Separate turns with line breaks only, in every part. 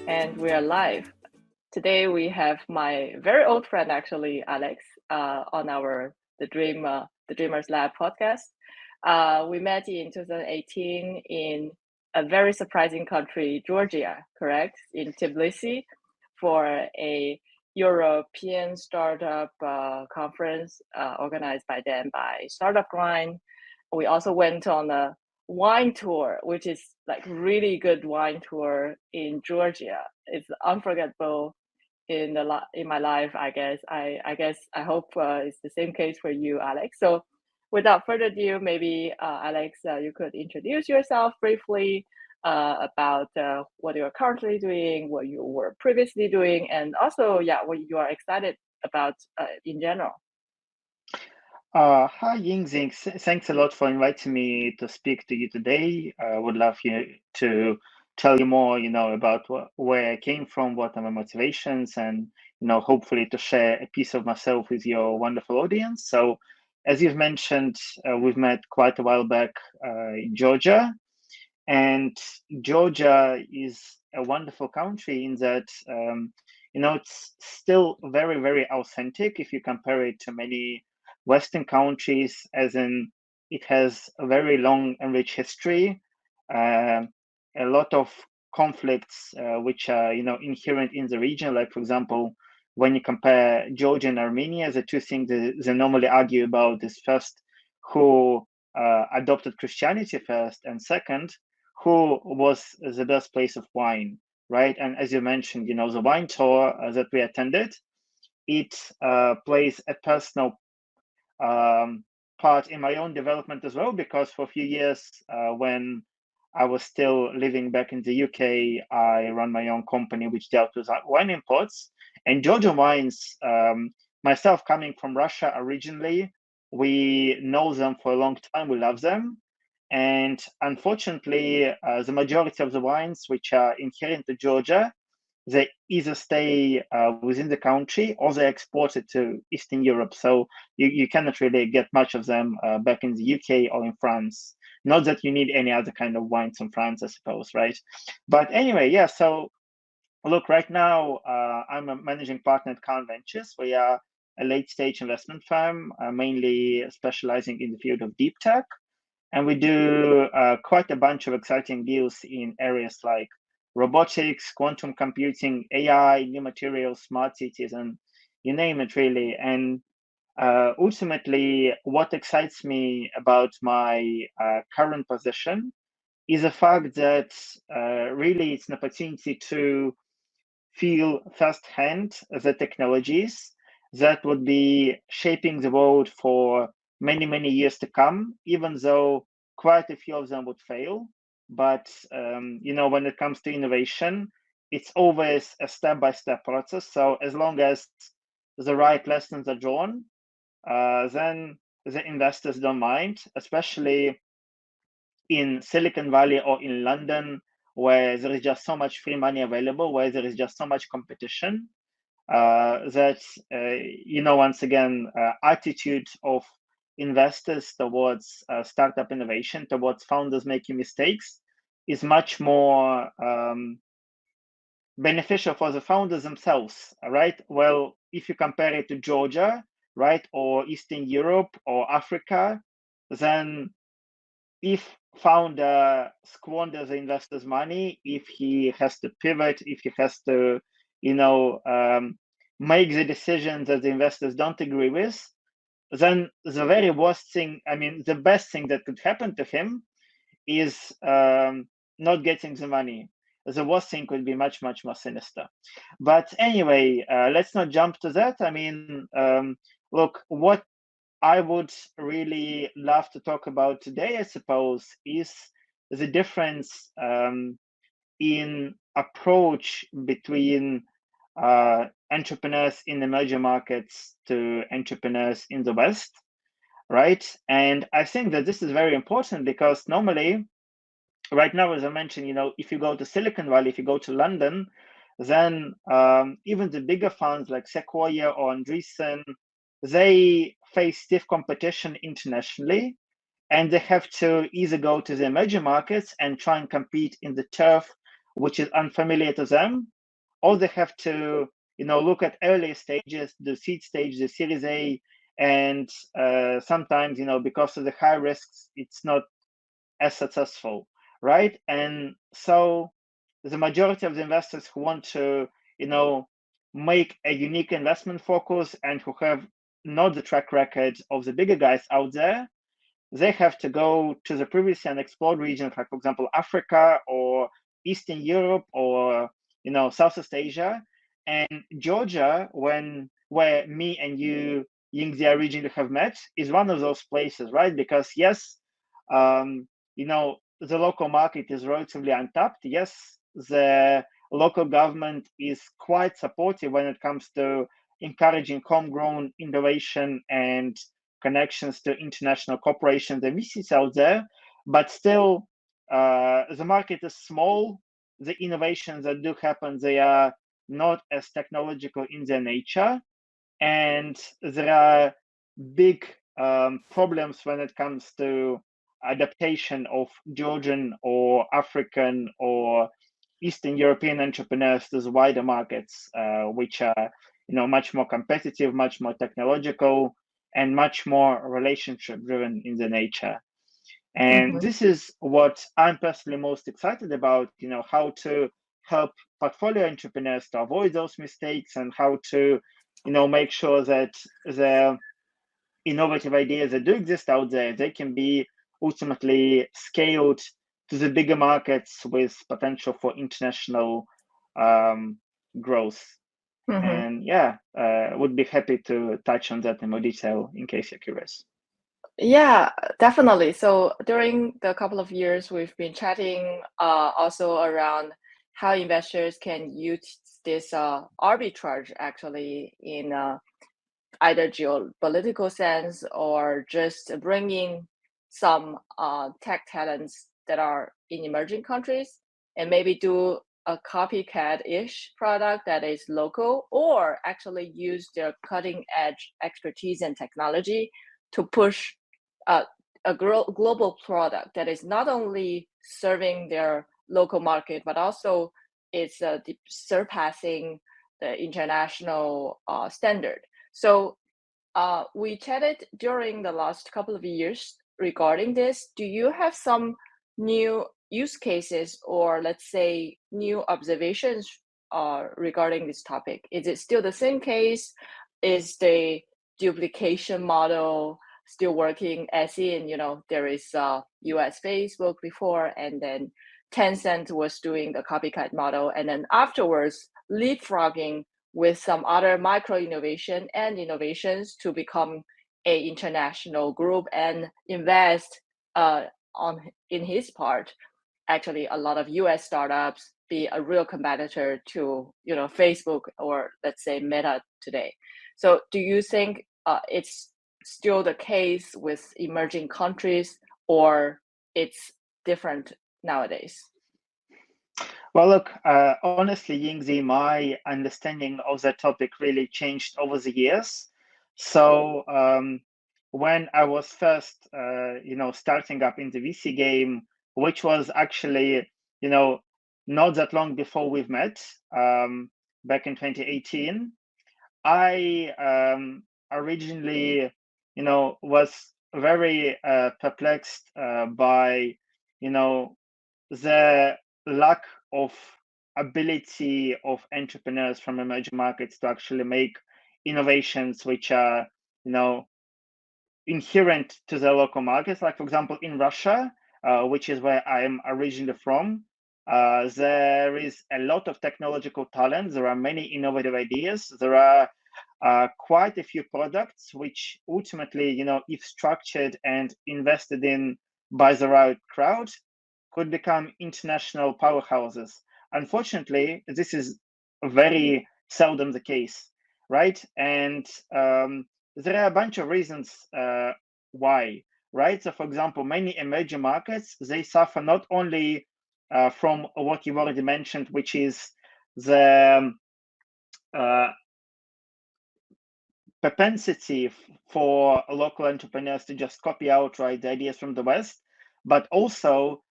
and we are live. Today we have my very old friend, actually, Alex, on our the Dreamers Lab podcast. We met in 2018 in a very surprising country, Georgia, correct? In Tbilisi, for a European startup conference organized by them by Startup Grind. We also went on a wine tour, which is like really good wine tour in Georgia. It's unforgettable in my life. I hope it's the same case for you, Alex. So, without further ado, maybe Alex, you could introduce yourself briefly about what you are currently doing, what you were previously doing, and also, yeah, what you are excited about in general.
Hi, Yingxing. Thanks a lot for inviting me to speak to you today. I would love you to tell you more, about where I came from, what are my motivations, and, hopefully to share a piece of myself with your wonderful audience. So, as you've mentioned, we've met quite a while back in Georgia, and Georgia is a wonderful country in that, it's still very, very authentic if you compare it to many Western countries, as in it has a very long and rich history, uh, a lot of conflicts which are, inherent in the region. Like, for example, when you compare Georgia and Armenia, the two things they normally argue about is first, who adopted Christianity first, and second, who was the birthplace of wine, right? And as you mentioned, the wine tour that we attended, it plays a personal um, part in my own development as well, because for a few years when I was still living back in the UK, I run my own company which dealt with wine imports and Georgian wines. Myself, coming from Russia originally, we know them for a long time. We love them. And unfortunately, the majority of the wines which are inherent to Georgia, they either stay within the country or they export it to Eastern Europe. So you cannot really get much of them back in the UK or in France. Not that you need any other kind of wines in France, I suppose, right? But anyway, yeah. So look, right now I'm a managing partner at Kaan Ventures. We are a late stage investment firm, mainly specializing in the field of deep tech. And we do quite a bunch of exciting deals in areas like robotics, quantum computing, AI, new materials, smart cities, and you name it, really. And ultimately, what excites me about my current position is the fact that really it's an opportunity to feel firsthand the technologies that would be shaping the world for many, many years to come, even though quite a few of them would fail. But, when it comes to innovation, it's always a step by step process. So as long as the right lessons are drawn, then the investors don't mind, especially in Silicon Valley or in London, where there is just so much free money available, where there is just so much competition, that once again, attitude of investors towards startup innovation, towards founders making mistakes, is much more beneficial for the founders themselves, right? Well, if you compare it to Georgia, right, or Eastern Europe or Africa, then if founder squanders the investor's money, if he has to pivot, if he has to, make the decisions that the investors don't agree with, then the very worst thing, I mean, the best thing that could happen to him is not getting the money. The worst thing could be much, much more sinister. But anyway, let's not jump to that. I mean, look, what I would really love to talk about today, I suppose, is the difference in approach between entrepreneurs in emerging markets to entrepreneurs in the West, right? And I think that this is very important because normally, right now, as I mentioned, if you go to Silicon Valley, if you go to London, then even the bigger funds like Sequoia or Andreessen, they face stiff competition internationally, and they have to either go to the emerging markets and try and compete in the turf which is unfamiliar to them, or they have to, look at earlier stages, the seed stage, the Series A, and sometimes, because of the high risks, it's not as successful, right? And so the majority of the investors who want to, make a unique investment focus and who have not the track record of the bigger guys out there, they have to go to the previously unexplored regions, like for example Africa or Eastern Europe or Southeast Asia. And Georgia, where me and you, Yingzi, originally have met, is one of those places, right? Because yes, the local market is relatively untapped. Yes, the local government is quite supportive when it comes to encouraging homegrown innovation and connections to international corporations and VCs out there, but still, the market is small. The innovations that do happen, they are not as technological in their nature, and there are big problems when it comes to adaptation of Georgian or African or Eastern European entrepreneurs to the wider markets, which are much more competitive, much more technological, and much more relationship driven in the nature. And this is what I'm personally most excited about, how to help portfolio entrepreneurs to avoid those mistakes and how to, make sure that the innovative ideas that do exist out there, they can be ultimately scaled to the bigger markets with potential for international growth. And yeah, would be happy to touch on that in more detail in case you're curious.
Yeah, definitely. So during the couple of years we've been chatting also around how investors can use this arbitrage actually in either geopolitical sense or just bringing some tech talents that are in emerging countries and maybe do a copycat-ish product that is local, or actually use their cutting edge expertise and technology to push a global product that is not only serving their local market, but also it's surpassing the international standard. So we chatted during the last couple of years regarding this. Do you have some new use cases or let's say new observations regarding this topic? Is it still the same case? Is the duplication model still working, as in, there is US Facebook before, and then Tencent was doing the copycat model, and then afterwards leapfrogging with some other micro innovation and innovations to become a international group and invest in his part, actually a lot of US startups be a real competitor to Facebook or let's say Meta today. So do you think it's still the case with emerging countries, or it's different nowadays?
Well, look, honestly, Yingzi, my understanding of that topic really changed over the years. So when I was first, starting up in the VC game, which was actually, not that long before we've met, back in 2018, I originally, was very perplexed by, the lack of ability of entrepreneurs from emerging markets to actually make innovations which are, inherent to the local markets. Like for example, in Russia, which is where I am originally from, there is a lot of technological talent. There are many innovative ideas. There are quite a few products which ultimately, if structured and invested in by the right crowd, could become international powerhouses. Unfortunately, this is very seldom the case, right? And there are a bunch of reasons why, right? So, for example, many emerging markets, they suffer not only from what you've already mentioned, which is the propensity for local entrepreneurs to just copy outright the ideas from the West, but also,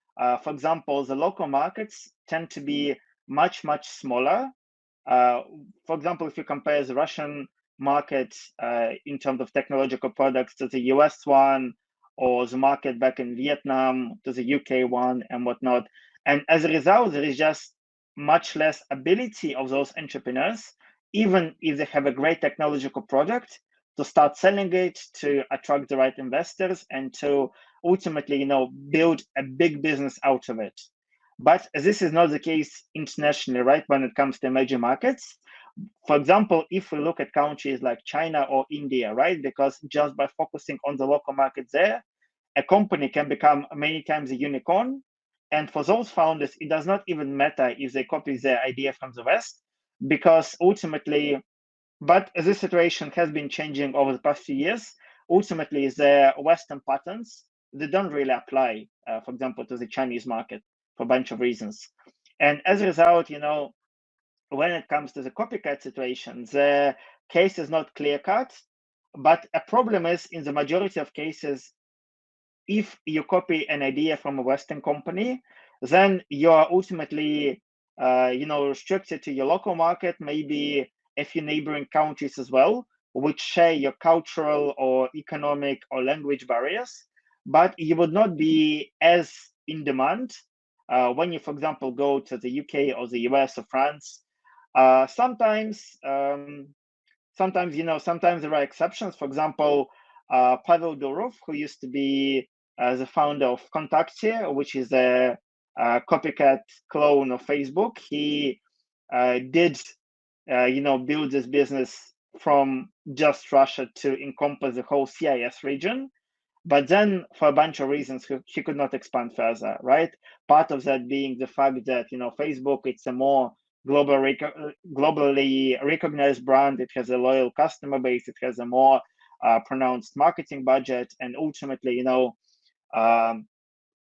for example, the local markets tend to be much, much smaller. For example, if you compare the Russian market in terms of technological products to the US one, or the market back in Vietnam to the UK one and whatnot. And as a result, there is just much less ability of those entrepreneurs, even if they have a great technological product, to start selling it, to attract the right investors, and to ultimately, build a big business out of it. But this is not the case internationally, right? When it comes to emerging markets, for example, if we look at countries like China or India, right? Because just by focusing on the local market there, a company can become many times a unicorn. And for those founders, it does not even matter if they copy their idea from the West, because ultimately, but this situation has been changing over the past few years. Ultimately, the Western patterns, they don't really apply, for example, to the Chinese market for a bunch of reasons. And as a result, when it comes to the copycat situation, the case is not clear cut. But a problem is, in the majority of cases, if you copy an idea from a Western company, then you are ultimately, restricted to your local market, maybe a few neighboring countries as well, which share your cultural or economic or language barriers. But you would not be as in demand when you, for example, go to the UK or the US or France. Sometimes there are exceptions. For example, Pavel Durov, who used to be the founder of Kontakte, which is copycat clone of Facebook, he did, build this business from just Russia to encompass the whole CIS region. But then, for a bunch of reasons, he could not expand further, right? Part of that being the fact that, Facebook, it's a more globally recognized brand. It has a loyal customer base. It has a more pronounced marketing budget. And ultimately, um,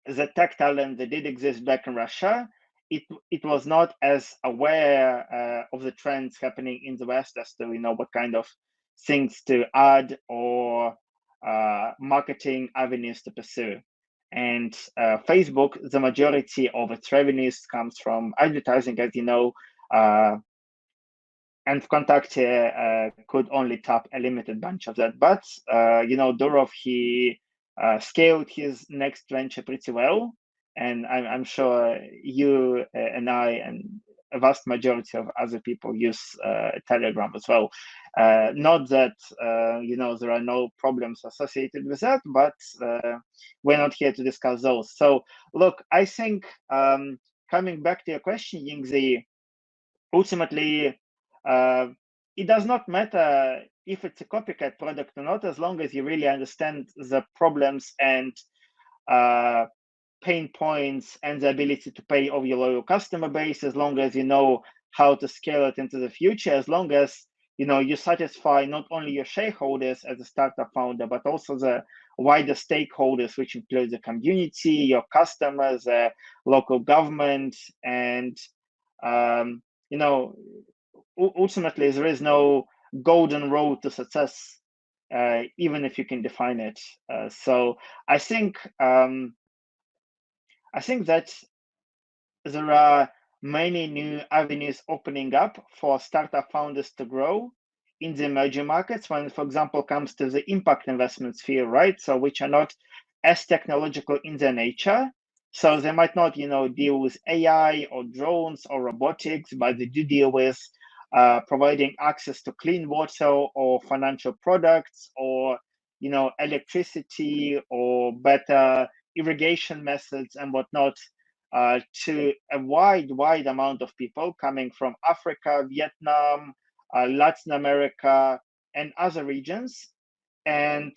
the tech talent that did exist back in Russia, it was not as aware of the trends happening in the West as to what kind of things to add or marketing avenues to pursue. And Facebook, the majority of its revenues comes from advertising, as you know, and Contact could only tap a limited bunch of that. But Durov, he scaled his next venture pretty well, and I'm sure you and I and a vast majority of other people use Telegram as well. Not that there are no problems associated with that, but we're not here to discuss those. So look, I think coming back to your question, Yingzi, ultimately, it does not matter if it's a copycat product or not, as long as you really understand the problems and pain points and the ability to pay off your loyal customer base, as long as you know how to scale it into the future, as long as you satisfy not only your shareholders as a startup founder, but also the wider stakeholders, which include the community, your customers, local government, and ultimately there is no golden road to success, even if you can define it. So I think that there are many new avenues opening up for startup founders to grow in the emerging markets when, for example, comes to the impact investment sphere, right? So which are not as technological in their nature. So they might not, deal with AI or drones or robotics, but they do deal with providing access to clean water or financial products or, electricity or better irrigation methods and whatnot, to a wide amount of people coming from Africa, Vietnam, Latin America, and other regions. And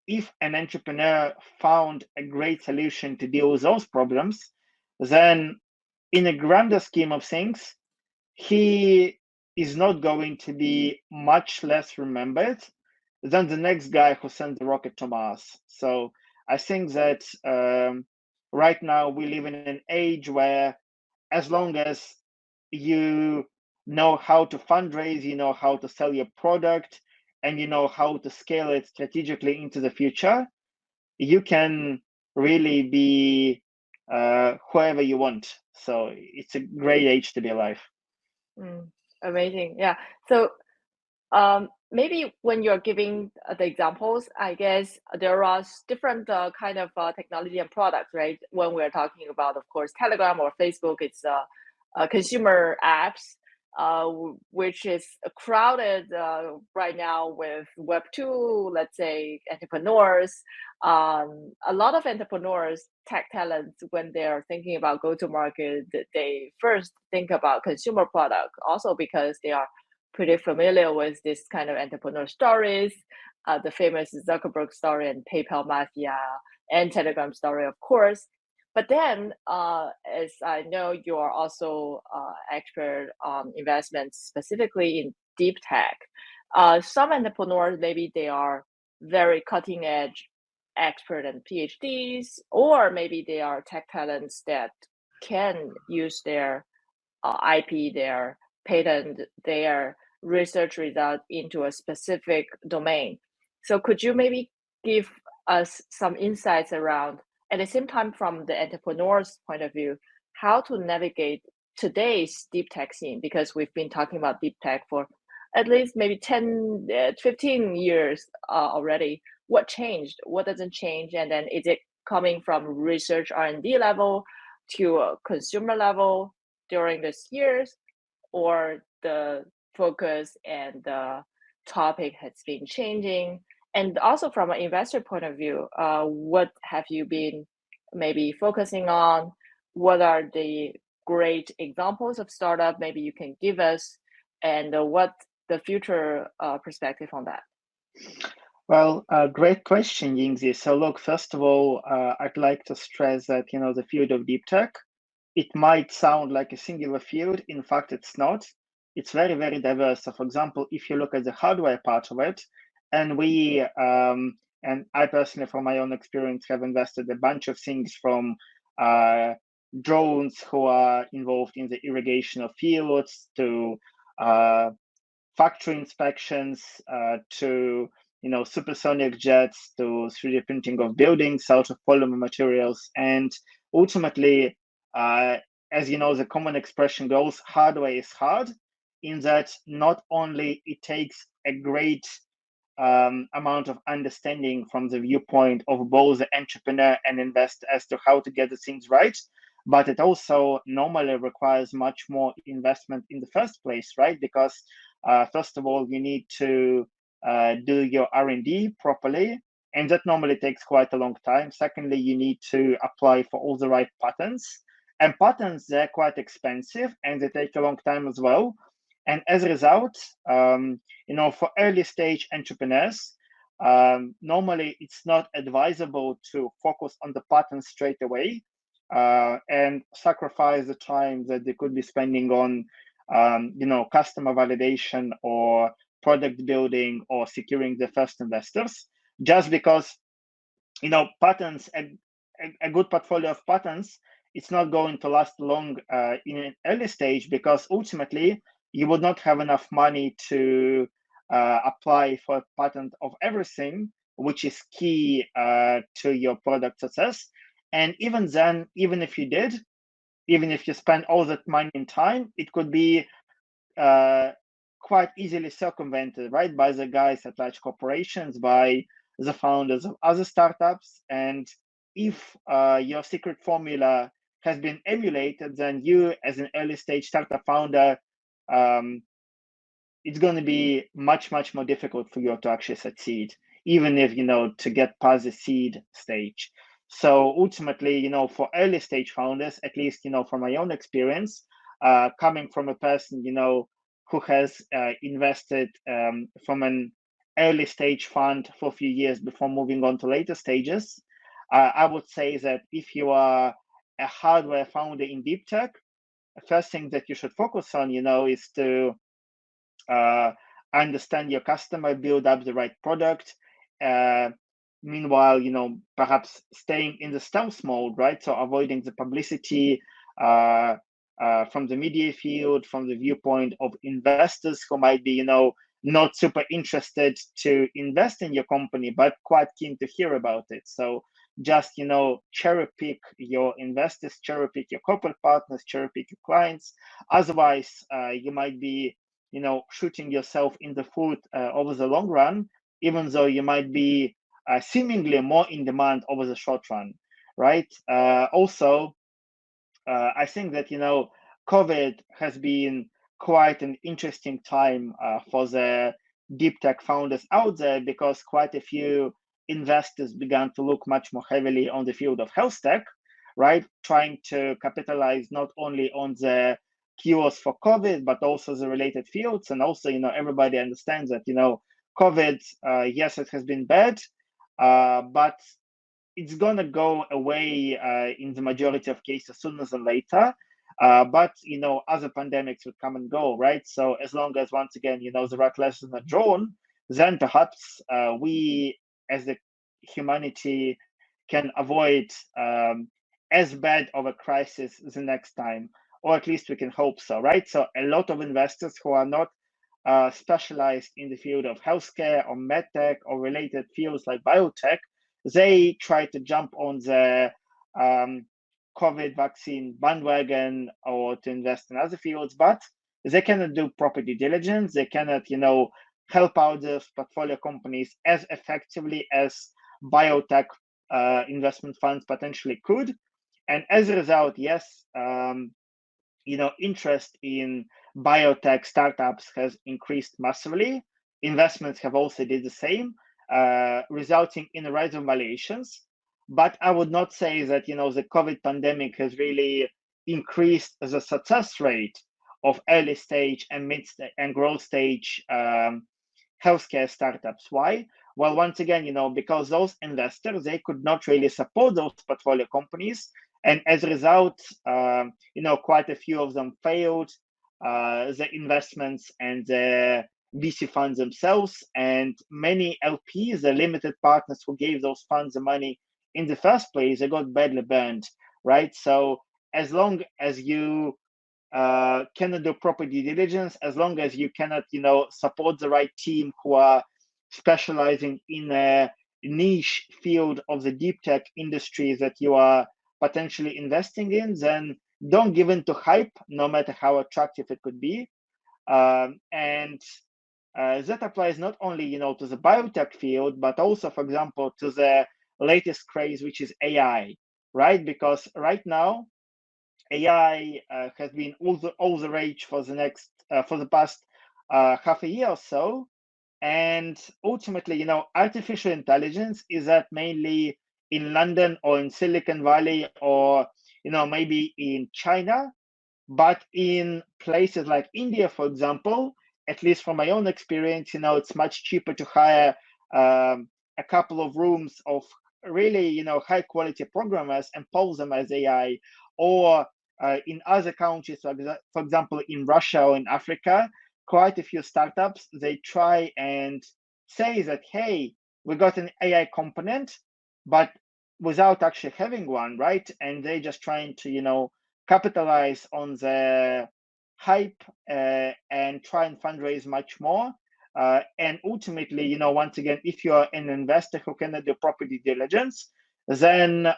if an entrepreneur found a great solution to deal with those problems, then in a grander scheme of things, he is not going to be much less remembered than the next guy who sent the rocket to Mars. So I think that right now we live in an age where, as long as you know how to fundraise, you know how to sell your product, and you know how to scale it strategically into the future, you can really be whoever you want. So it's a great age to be alive.
Amazing. Yeah. So maybe when you're giving the examples, I guess there are different kind of technology and products, right? When we're talking about, of course, Telegram or Facebook, it's consumer apps, which is crowded right now with Web2, let's say, entrepreneurs. A lot of entrepreneurs, tech talents, when they're thinking about go-to-market, they first think about consumer product, also because they are pretty familiar with this kind of entrepreneur stories, the famous Zuckerberg story and PayPal mafia and Telegram story, of course. But then, as I know, you are also expert on investments, specifically in deep tech. Some entrepreneurs, maybe they are very cutting edge expert and PhDs, or maybe they are tech talents that can use their IP, their patent, their research result into a specific domain. So could you maybe give us some insights around, at the same time, from the entrepreneur's point of view, how to navigate today's deep tech scene? Because we've been talking about deep tech for at least maybe 10, 15 years already. What changed? What doesn't change? And then is it coming from research R&D level to a consumer level during these years, or the focus and the topic has been changing? And also from an investor point of view, what have you been maybe focusing on? What are the great examples of startup maybe you can give us, and what the future perspective on that?
Well, great question, Yingzi. So look, first of all, I'd like to stress that, the field of deep tech, it might sound like a singular field. In fact, it's not. It's very, very diverse. So for example, if you look at the hardware part of it, and and I personally, from my own experience, have invested a bunch of things from drones who are involved in the irrigation of fields to factory inspections to supersonic jets to 3D printing of buildings out of polymer materials. And ultimately, as you know, the common expression goes, hardware is hard, in that not only it takes a great amount of understanding from the viewpoint of both the entrepreneur and investor as to how to get the things right, but it also normally requires much more investment in the first place, right? Because first of all, you need to do your R&D properly, and that normally takes quite a long time. Secondly, you need to apply for all the right patents, and patents, they're quite expensive and they take a long time as well. And as a result, for early stage entrepreneurs, normally it's not advisable to focus on the patents straight away and sacrifice the time that they could be spending on, customer validation or product building or securing the first investors, just because, patents, a good portfolio of patents, it's not going to last long in an early stage, because ultimately you would not have enough money to apply for a patent of everything, which is key to your product success. And even then, even if you did, even if you spend all that money and time, it could be quite easily circumvented, right, by the guys at large corporations, by the founders of other startups. And if your secret formula has been emulated, then you, as an early stage startup founder, it's going to be much, much more difficult for you to actually succeed, even if, to get past the seed stage. So ultimately, for early stage founders, at least, from my own experience, coming from a person, who has invested from an early stage fund for a few years before moving on to later stages, I would say that if you are a hardware founder in deep tech, the first thing that you should focus on, is to understand your customer, build up the right product. Meanwhile, perhaps staying in the stealth mode, right? So avoiding the publicity from the media field, from the viewpoint of investors who might be, not super interested to invest in your company, but quite keen to hear about it. So just, cherry pick your investors, cherry pick your corporate partners, cherry pick your clients. Otherwise, you might be shooting yourself in the foot over the long run, even though you might be seemingly more in demand over the short run, right? Also, I think that COVID has been quite an interesting time for the deep tech founders out there, because quite a few investors began to look much more heavily on the field of health tech, right? Trying to capitalize not only on the cures for COVID, but also the related fields. And also, everybody understands that, COVID, yes, it has been bad, but it's gonna go away in the majority of cases sooner than later. But other pandemics would come and go, right? So as long as, once again, the right lessons are drawn, then perhaps we as the humanity can avoid as bad of a crisis the next time, or at least we can hope so, right? So a lot of investors who are not specialized in the field of healthcare or medtech or related fields like biotech, they try to jump on the COVID vaccine bandwagon or to invest in other fields, but they cannot do proper due diligence. They cannot, help out the portfolio companies as effectively as biotech investment funds potentially could. And as a result, yes, interest in biotech startups has increased massively. Investments have also did the same, resulting in a rise of valuations. But I would not say that the COVID pandemic has really increased the success rate of early stage and mid and growth stage healthcare startups. Why? Well, once again, because those investors, they could not really support those portfolio companies, and as a result, quite a few of them failed. The investments and the VC funds themselves, and many LPs, the limited partners who gave those funds the money in the first place, they got badly burned, right? So as long as you cannot do proper due diligence, as long as you cannot, support the right team who are specializing in a niche field of the deep tech industry that you are potentially investing in, then don't give in to hype, no matter how attractive it could be. And that applies not only, to the biotech field, but also, for example, to the latest craze, which is AI, right? Because right now, AI has been all the rage for the past half a year or so, and ultimately, artificial intelligence is that mainly in London or in Silicon Valley or maybe in China, but in places like India, for example, at least from my own experience, it's much cheaper to hire a couple of rooms of really, high quality programmers and pose them as AI. Or in other countries, for example, in Russia or in Africa, quite a few startups, they try and say that, hey, we got an AI component, but without actually having one, right? And they just trying to, capitalize on the hype and try and fundraise much more. And ultimately, once again, if you're an investor who cannot do proper due diligence, then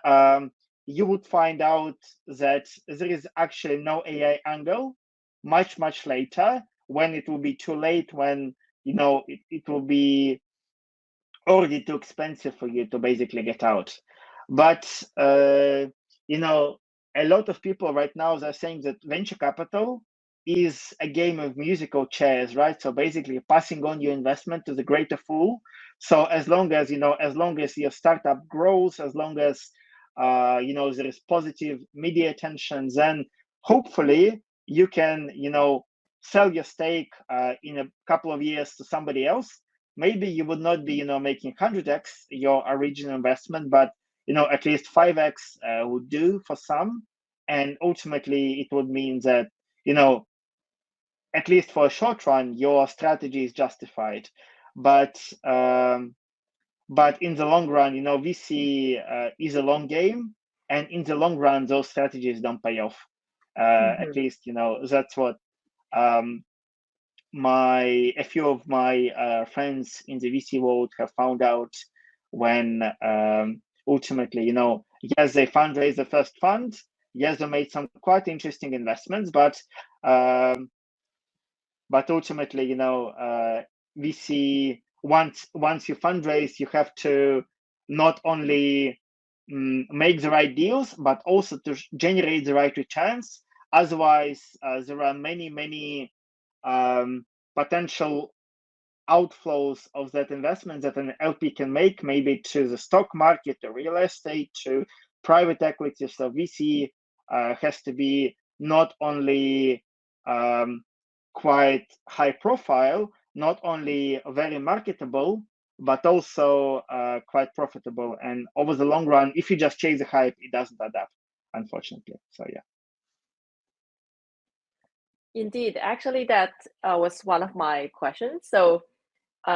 you would find out that there is actually no AI angle much, much later, when it will be too late, when it will be already too expensive for you to basically get out. But a lot of people right now are saying that venture capital is a game of musical chairs, right? So basically passing on your investment to the greater fool. So as long as your startup grows, as long as there is positive media attention, then hopefully you can sell your stake in a couple of years to somebody else. Maybe you would not be making 100x your original investment, but at least 5x would do for some. And ultimately it would mean that at least for a short run your strategy is justified. But in the long run, VC is a long game, and in the long run those strategies don't pay off. At least that's what a few of my friends in the VC world have found out, when ultimately, yes, they fundraised the first fund, yes, they made some quite interesting investments, but but ultimately, we see once you fundraise, you have to not only make the right deals, but also to generate the right returns. Otherwise, there are many potential outflows of that investment that an LP can make, maybe to the stock market, to real estate, to private equity. So VC has to be not only quite high profile, not only very marketable, but also quite profitable. And over the long run, if you just chase the hype, it doesn't add up, unfortunately. So yeah.
Indeed, actually, that was one of my questions. So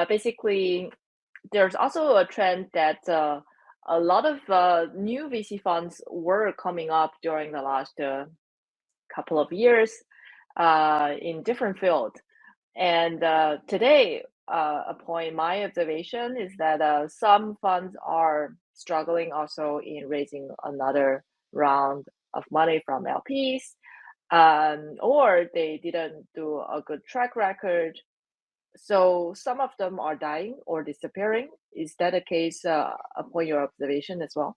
basically, there's also a trend that a lot of new VC funds were coming up during the last couple of years in different fields. And today, upon my observation, is that some funds are struggling also in raising another round of money from LPs, or they didn't do a good track record. So some of them are dying or disappearing. Is that a case upon your observation as well?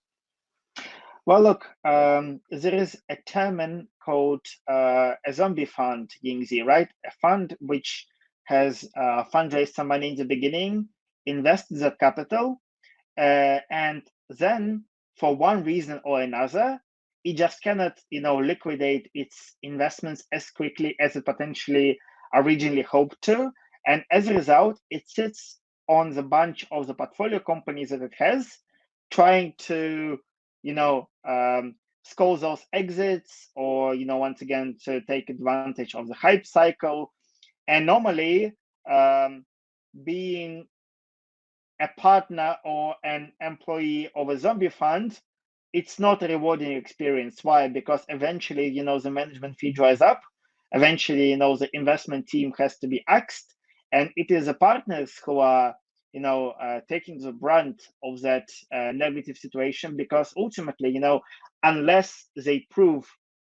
Well, look, there is a term called a zombie fund, Yingzi, right? A fund which has fundraised some money in the beginning, invested that capital, and then for one reason or another, it just cannot, liquidate its investments as quickly as it potentially originally hoped to. And as a result, it sits on the bunch of the portfolio companies that it has, trying to score those exits, or once again to take advantage of the hype cycle. And normally, being a partner or an employee of a zombie fund, it's not a rewarding experience. Why? Because eventually, the management fee dries up. Eventually, the investment team has to be axed, and it is the partners who are, taking the brunt of that negative situation. Because ultimately, unless they prove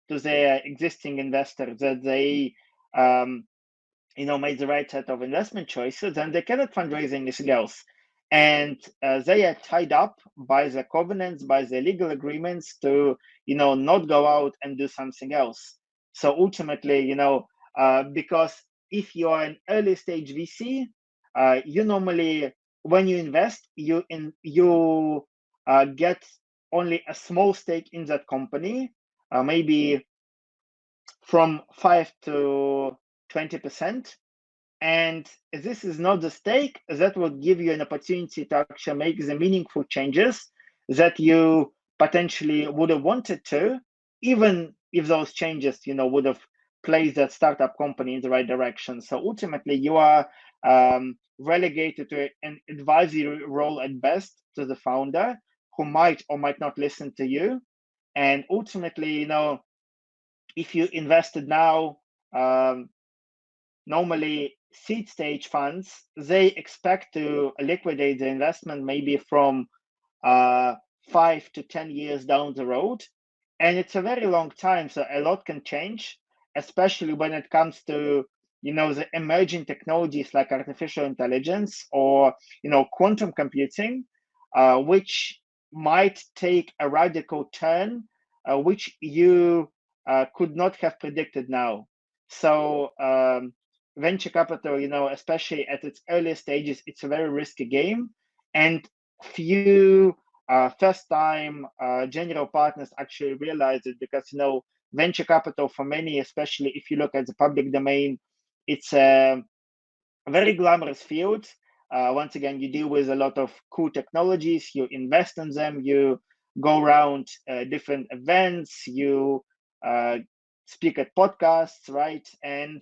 to their existing investors that they, made the right set of investment choices, then they cannot fundraise anything else. And they are tied up by the covenants, by the legal agreements to, not go out and do something else. So ultimately, because if you are an early stage VC, you normally, when you invest, you get only a small stake in that company, maybe from 5 to 20%. And this is not the stake that will give you an opportunity to actually make the meaningful changes that you potentially would have wanted to, even if those changes, would have placed that startup company in the right direction. So ultimately, you are relegated to an advisory role at best to the founder, who might or might not listen to you. And ultimately, if you invested now, normally seed stage funds, they expect to liquidate the investment maybe from 5 to 10 years down the road. And it's a very long time. So a lot can change, especially when it comes to, the emerging technologies like artificial intelligence or, quantum computing, which might take a radical turn, which you could not have predicted now. So venture capital, especially at its early stages, it's a very risky game. And few first time general partners actually realize it, because, venture capital for many, especially if you look at the public domain, it's a very glamorous field. Once again, you deal with a lot of cool technologies, you invest in them, you go around different events, you speak at podcasts, right? And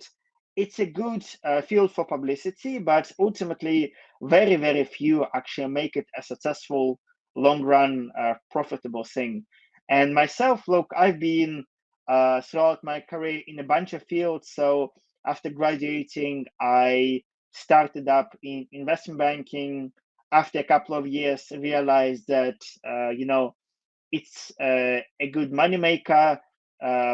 it's a good field for publicity, but ultimately, very few actually make it a successful, long run, profitable thing. And myself, look, I've been throughout my career in a bunch of fields. So after graduating, I started up in investment banking. After a couple of years, realized that it's a good moneymaker.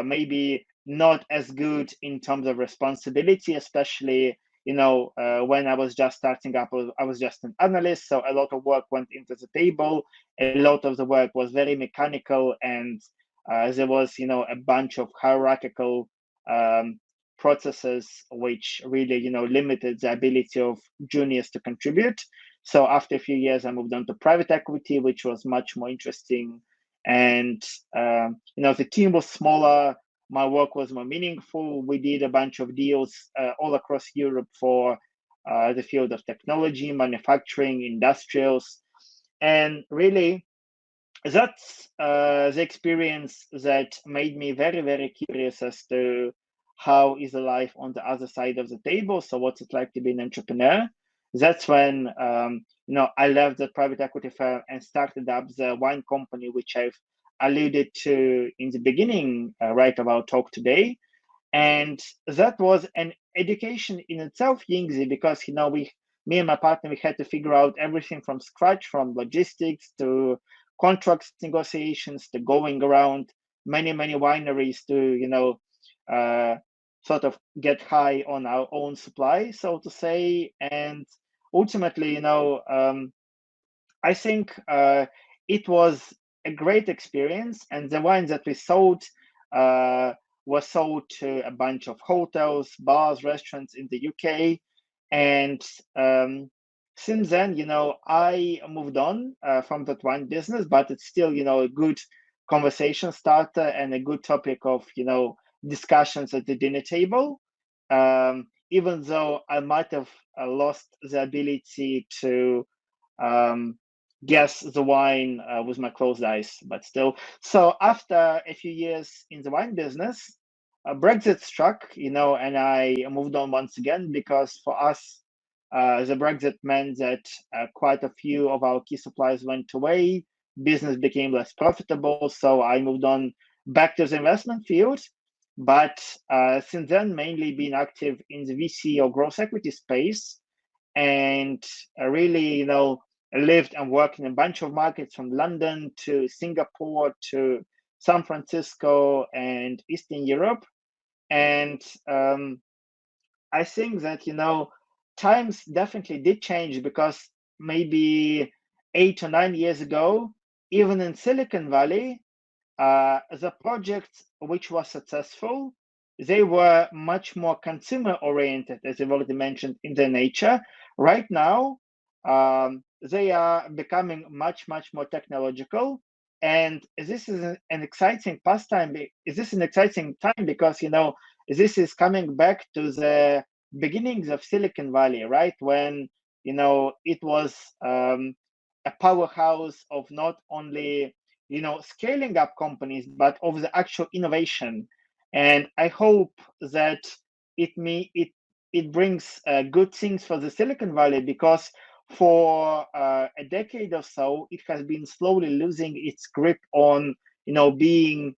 Maybe not as good in terms of responsibility, especially when I was just starting up. I was just an analyst, so a lot of work went into the table. A lot of the work was very mechanical, and there was a bunch of hierarchical processes which really limited the ability of juniors to contribute. So after a few years, I moved on to private equity, which was much more interesting. And the team was smaller. My work was more meaningful. We did a bunch of deals all across Europe for the field of technology, manufacturing, industrials, and really that's the experience that made me very, very curious as to how is the life on the other side of the table. So what's it like to be an entrepreneur? That's when I left the private equity firm and started up the wine company, which I've alluded to in the beginning, right, of our talk today. And that was an education in itself, Yingzi, because me and my partner, we had to figure out everything from scratch, from logistics to contracts negotiations to going around many, many wineries to uh, sort of get high on our own supply, so to say. And ultimately, I think it was a great experience, and the wines that we sold uh, were sold to a bunch of hotels, bars, restaurants in the UK. And since then, I moved on from that wine business, but it's still, a good conversation starter and a good topic of, discussions at the dinner table. Even though I might have lost the ability to um, guess the wine with my closed eyes, but still. So after a few years in the wine business, Brexit struck, and I moved on once again because for us, the Brexit meant that quite a few of our key suppliers went away. Business became less profitable, so I moved on back to the investment field. But since then, mainly been active in the VC or growth equity space, and really, lived and worked in a bunch of markets from London to Singapore to San Francisco and Eastern Europe. And I think that, times definitely did change because maybe 8 or 9 years ago, even in Silicon Valley, the projects which were successful, they were much more consumer oriented, as I've already mentioned, in their nature. Right now, they are becoming much, much more technological. And this is an exciting pastime. Is this an exciting time because, this is coming back to the beginnings of Silicon Valley, right? When, it was a powerhouse of not only scaling up companies but of the actual innovation. And I hope that it brings good things for the Silicon Valley, because for a decade or so it has been slowly losing its grip on being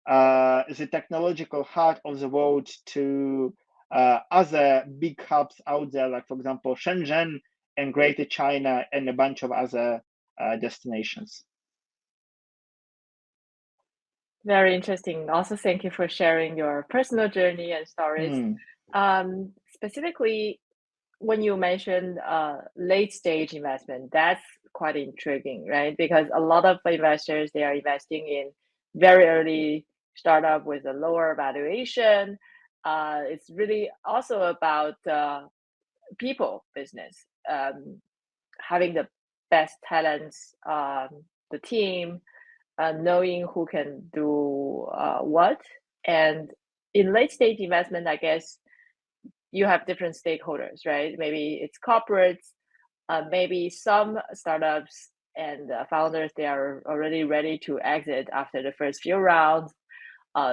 the technological heart of the world to other big hubs out there, like for example Shenzhen and Greater China and a bunch of other destinations.
Very interesting. Also, thank you for sharing your personal journey and stories. Specifically, when you mentioned late stage investment, that's quite intriguing, right? Because a lot of investors, they are investing in very early startup with a lower valuation. It's really also about people business, having the best talents, the team, knowing who can do what. And in late stage investment, I guess you have different stakeholders, right? Maybe it's corporates, maybe some startups and founders, they are already ready to exit after the first few rounds.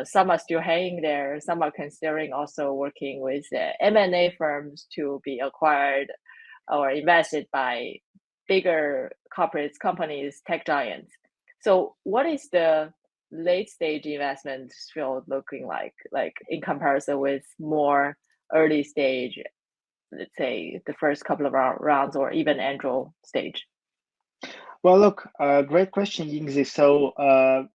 Some are still hanging there. Some are considering also working with M&A firms to be acquired or invested by bigger corporates, companies, tech giants. So what is the late stage investment field looking like in comparison with more early stage, let's say the first couple of rounds or even angel stage?
Well, look, great question, Yingzi. So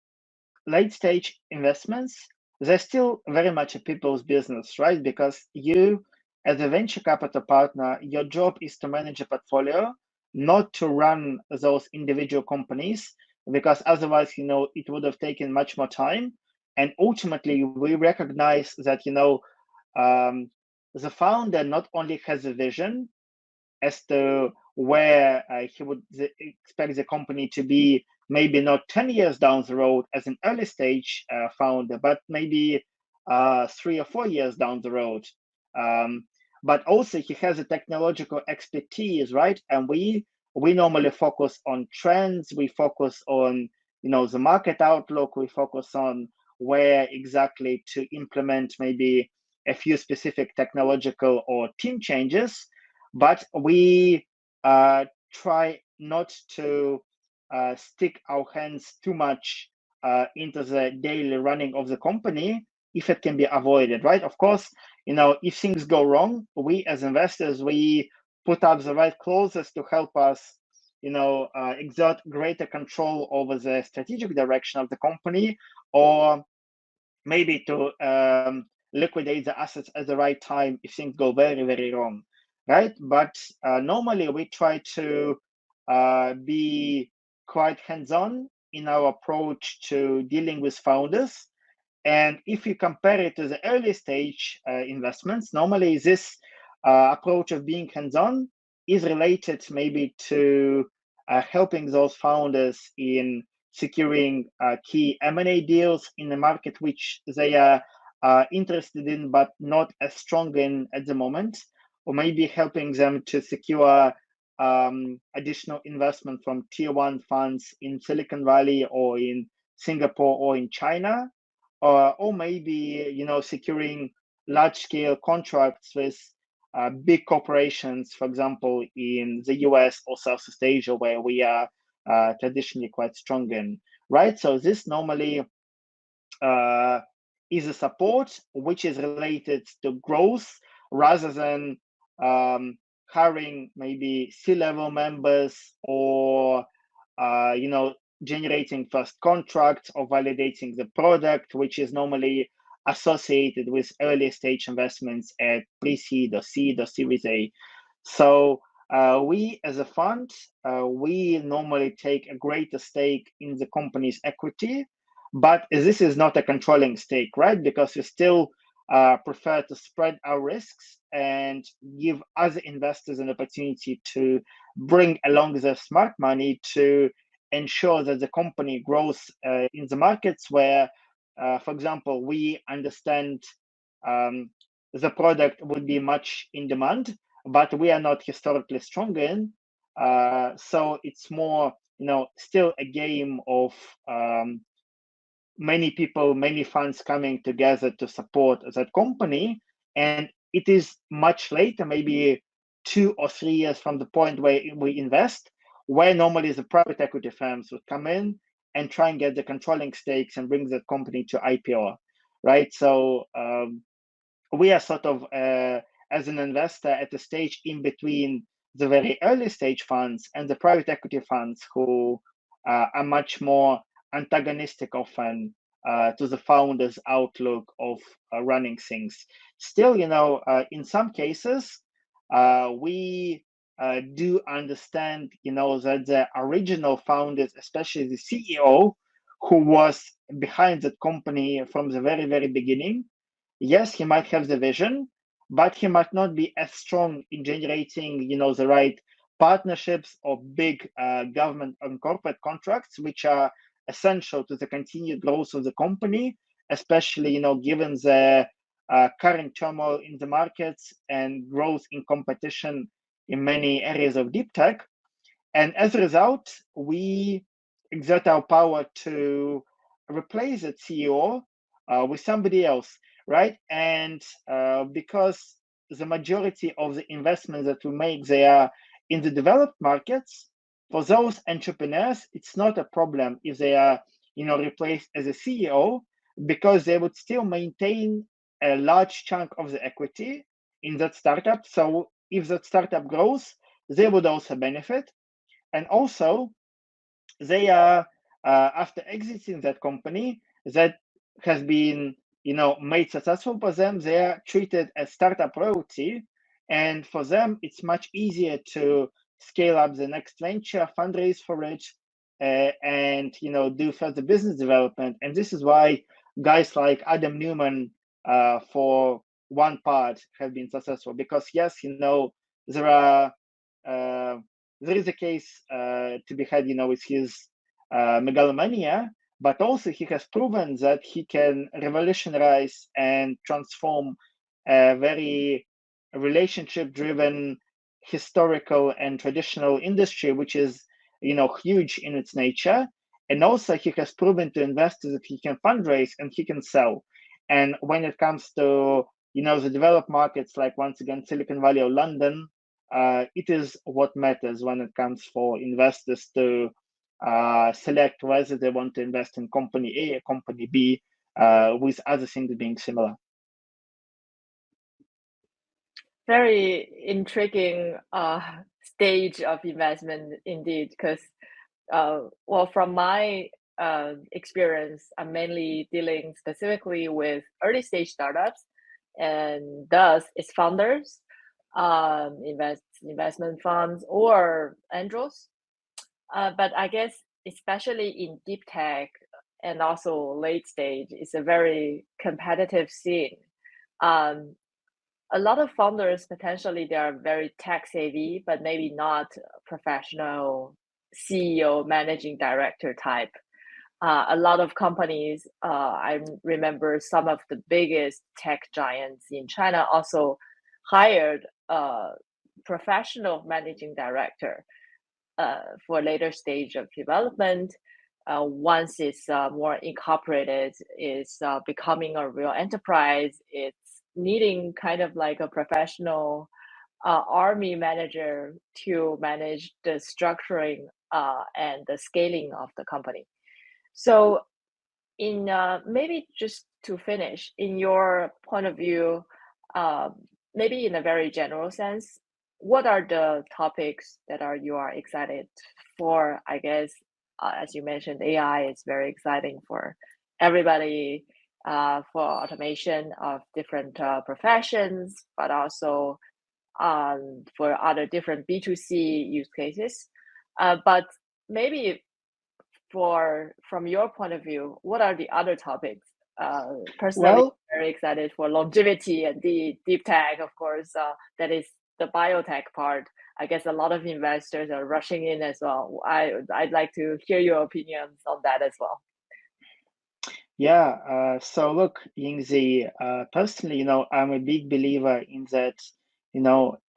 late stage investments they're still very much a people's business, right? Because you, as a venture capital partner, your job is to manage a portfolio, not to run those individual companies, because otherwise, it would have taken much more time. And ultimately, we recognize that, um, the founder not only has a vision as to where he would expect the company to be, maybe not 10 years down the road as an early stage founder, but maybe 3 or 4 years down the road. Um, but also he has a technological expertise, right? And we normally focus on trends. We focus on the market outlook. We focus on where exactly to implement maybe a few specific technological or team changes, but we try not to stick our hands too much into the daily running of the company if it can be avoided, right? Of course, if things go wrong, we as investors, we put up the right clauses to help us, exert greater control over the strategic direction of the company, or maybe to liquidate the assets at the right time if things go very, very wrong, right? But normally we try to be quite hands-on in our approach to dealing with founders. And if you compare it to the early stage investments, normally this approach of being hands-on is related maybe to helping those founders in securing key M&A deals in the market which they are interested in but not as strong in at the moment, or maybe helping them to secure additional investment from tier one funds in Silicon Valley or in Singapore or in China, or maybe securing large scale contracts with big corporations, for example, in the US or Southeast Asia, where we are traditionally quite strong in, right? So this normally uh, is a support which is related to growth rather than hiring maybe C-level members or generating first contracts or validating the product, which is normally associated with early stage investments at pre-seed or seed or Series A. So we as a fund, we normally take a greater stake in the company's equity, but this is not a controlling stake, right? Because we still prefer to spread our risks and give other investors an opportunity to bring along their smart money to ensure that the company grows in the markets where, for example, we understand um, the product would be much in demand, but we are not historically strong in. So it's more, still a game of many people, many funds coming together to support that company. And it is much later, maybe 2 or 3 years from the point where we invest, where normally the private equity firms would come in and try and get the controlling stakes and bring the company to IPO, right? So we are sort of, as an investor, at the stage in between the very early stage funds and the private equity funds who are much more antagonistic often to the founder's outlook of running things. Still, in some cases, we do understand, that the original founders, especially the CEO, who was behind that company from the very, very beginning, yes, he might have the vision, but he might not be as strong in generating, the right partnerships or big government and corporate contracts, which are essential to the continued growth of the company, especially, given the current turmoil in the markets and growth in competition in many areas of deep tech. And as a result, we exert our power to replace that CEO with somebody else, right? And because the majority of the investments that we make, they are in the developed markets, for those entrepreneurs, it's not a problem if they are, replaced as a CEO, because they would still maintain a large chunk of the equity in that startup. So if that startup grows, they would also benefit. And also, they are, after exiting that company, that has been, made successful for them, they are treated as startup royalty. And for them, it's much easier to scale up the next venture, fundraise for it, and do further business development. And this is why guys like Adam Newman, for one part, have been successful. Because yes, there are uh, there is a case to be had, with his megalomania, but also he has proven that he can revolutionize and transform a very relationship-driven, historical and traditional industry, which is huge in its nature. And also he has proven to investors that he can fundraise and he can sell. And when it comes to the developed markets, like once again Silicon Valley or London, it is what matters when it comes for investors to select whether they want to invest in company A or company B, with other things being similar.
Very intriguing stage of investment indeed, because well, from my experience, I'm mainly dealing specifically with early stage startups, and thus its founders, investment funds or angels. But I guess especially in deep tech and also late stage, it's a very competitive scene. Um, a lot of founders potentially they are very tech savvy, but maybe not professional CEO, managing director type. A lot of companies, I remember some of the biggest tech giants in China also hired a professional managing director for later stage of development. Once it's more incorporated, it's becoming a real enterprise. It's needing kind of like a professional army manager to manage the structuring and the scaling of the company. So, in maybe just to finish, in your point of view, um, maybe in a very general sense, what are the topics that you are excited for? I guess, as you mentioned, AI is very exciting for everybody, for automation of different professions, but also for other different B2C use cases. But maybe from your point of view, what are the other topics? Personally,
Well,
very excited for longevity and the deep tech, of course. That is the biotech part. I guess a lot of investors are rushing in as well. I'd like to hear your opinions on that as well.
yeah. So look, Yingzi, personally, I'm a big believer in that,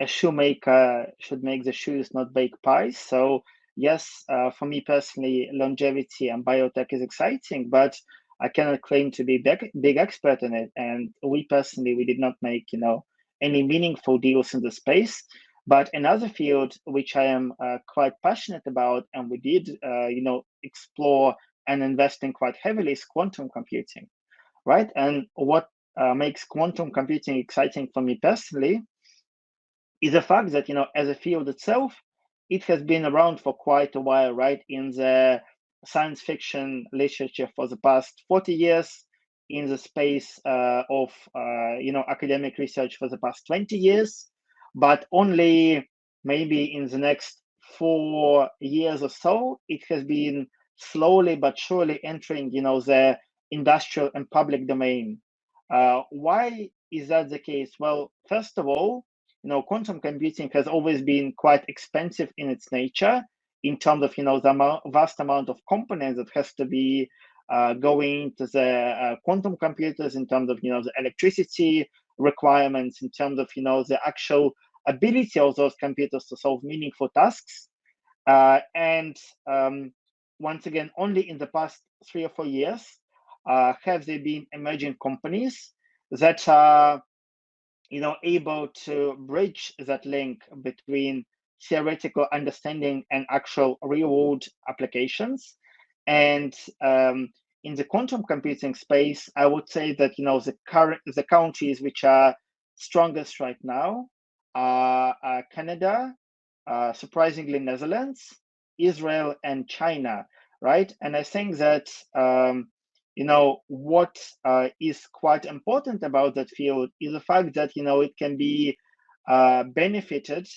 a shoemaker should make the shoes, not bake pies. So yes, for me personally, longevity and biotech is exciting, but I cannot claim to be big expert in it. And we personally, we did not make, any meaningful deals in the space. But another field which I am quite passionate about, and we did, explore and investing quite heavily, is quantum computing, right? And what makes quantum computing exciting for me personally is the fact that, as a field itself, it has been around for quite a while, right? In the science fiction literature for the past 40 years, in the space of, academic research for the past 20 years, but only maybe in the next 4 years or so, it has been slowly but surely entering, the industrial and public domain. Why is that the case? Well, first of all, quantum computing has always been quite expensive in its nature in terms of, the vast amount of components that has to be going to the quantum computers, in terms of, the electricity requirements, in terms of, the actual ability of those computers to solve meaningful tasks. And once again, only in the past 3 or 4 years have there been emerging companies that are able to bridge that link between theoretical understanding and actual real world applications. And in the quantum computing space, I would say that the countries which are strongest right now are Canada, surprisingly Netherlands, Israel, and China, right? And I think that what is quite important about that field is the fact that, it can be benefited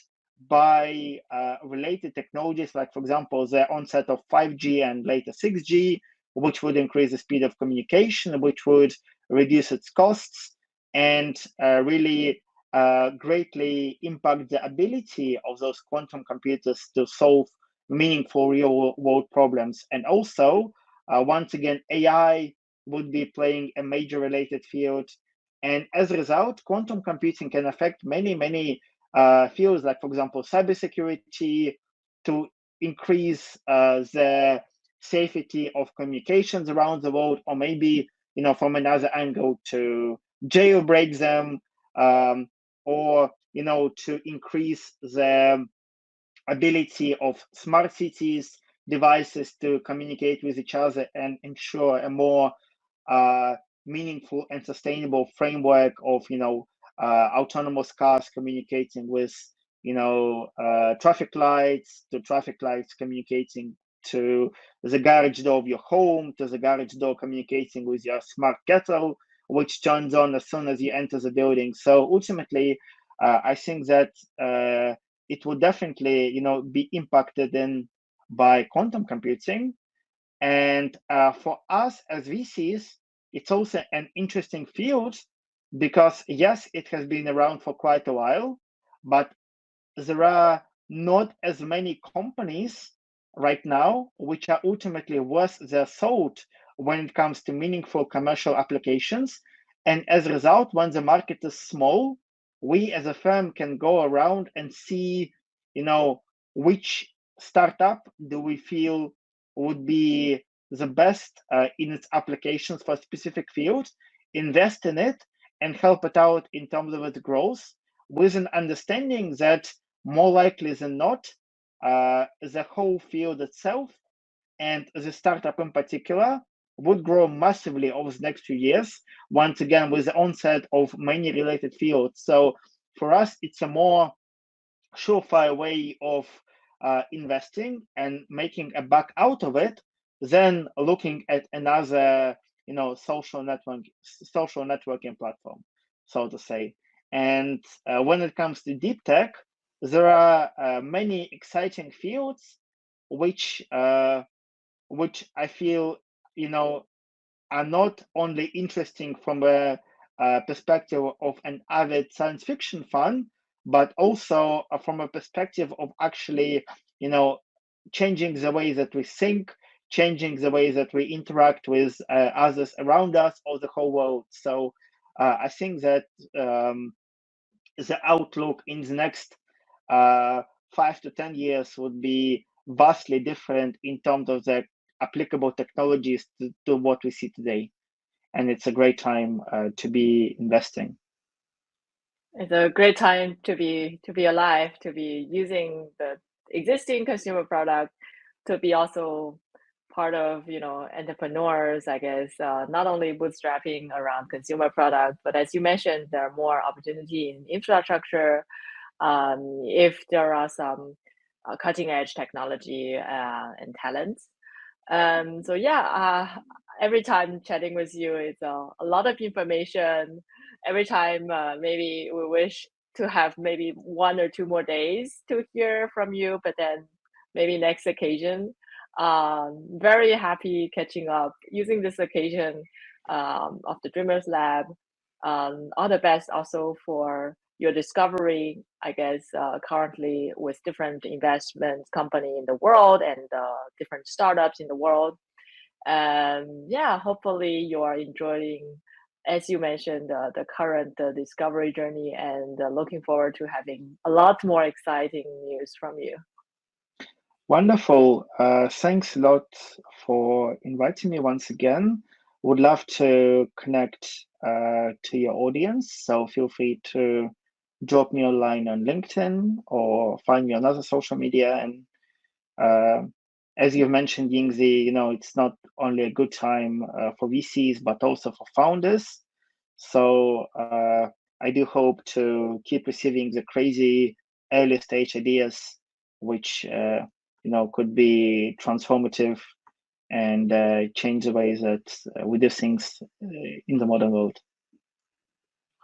by related technologies, like, for example, the onset of 5G and later 6G, which would increase the speed of communication, which would reduce its costs, and really greatly impact the ability of those quantum computers to solve meaningful real world problems. And also, once again, AI would be playing a major related field. And as a result, quantum computing can affect many, many fields, like, for example, cybersecurity, to increase the safety of communications around the world, or maybe, from another angle, to jailbreak them, or, to increase the ability of smart cities devices to communicate with each other and ensure a more uh, meaningful and sustainable framework of autonomous cars communicating with traffic lights, to traffic lights communicating to the garage door of your home, to the garage door communicating with your smart kettle, which turns on as soon as you enter the building. So ultimately, I think that it will definitely be impacted in by quantum computing. And for us as VCs, it's also an interesting field because, yes, it has been around for quite a while, but there are not as many companies right now which are ultimately worth their salt when it comes to meaningful commercial applications. And as a result, when the market is small, we as a firm can go around and see, which startup do we feel would be the best in its applications for a specific field, invest in it, and help it out in terms of its growth, with an understanding that more likely than not, the whole field itself and the startup in particular would grow massively over the next few years, once again, with the onset of many related fields. So for us, it's a more surefire way of investing and making a buck out of it than looking at another, social networking platform, so to say. And when it comes to deep tech, there are many exciting fields which I feel, are not only interesting from a perspective of an avid science fiction fan, but also from a perspective of actually, changing the way that we think, changing the way that we interact with others around us or the whole world. So I think that the outlook in the next 5 to 10 years would be vastly different in terms of the applicable technologies to what we see today. And it's a great time to be investing.
It's a great time to be alive, to be using the existing consumer product, to be also part of entrepreneurs, I guess, not only bootstrapping around consumer product, but as you mentioned, there are more opportunity in infrastructure. If there are some cutting edge technology and talents. So yeah, every time chatting with you, it's a lot of information. Every time, maybe we wish to have maybe 1 or 2 more days to hear from you, but then maybe next occasion. Very happy catching up using this occasion of the Dreamers Lab. All the best also for your discovery, I guess, currently with different investment company in the world and different startups in the world. Yeah, hopefully you are enjoying, as you mentioned, the current discovery journey, and looking forward to having a lot more exciting news from you.
Wonderful. Thanks a lot for inviting me once again. Would love to connect to your audience. So feel free to drop me a line on LinkedIn or find me on other social media. And as you've mentioned, Yingzi, it's not only a good time for VCs, but also for founders. So I do hope to keep receiving the crazy early stage ideas, which could be transformative and change the way that we do things in the modern world.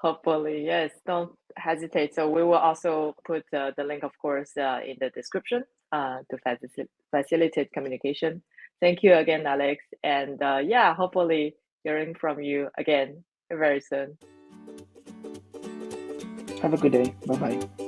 Hopefully, yes. Don't hesitate. So we will also put the link, of course, in the description to facilitate communication. Thank you again, Alex. And yeah, hopefully hearing from you again very soon.
Have a good day. Bye-bye.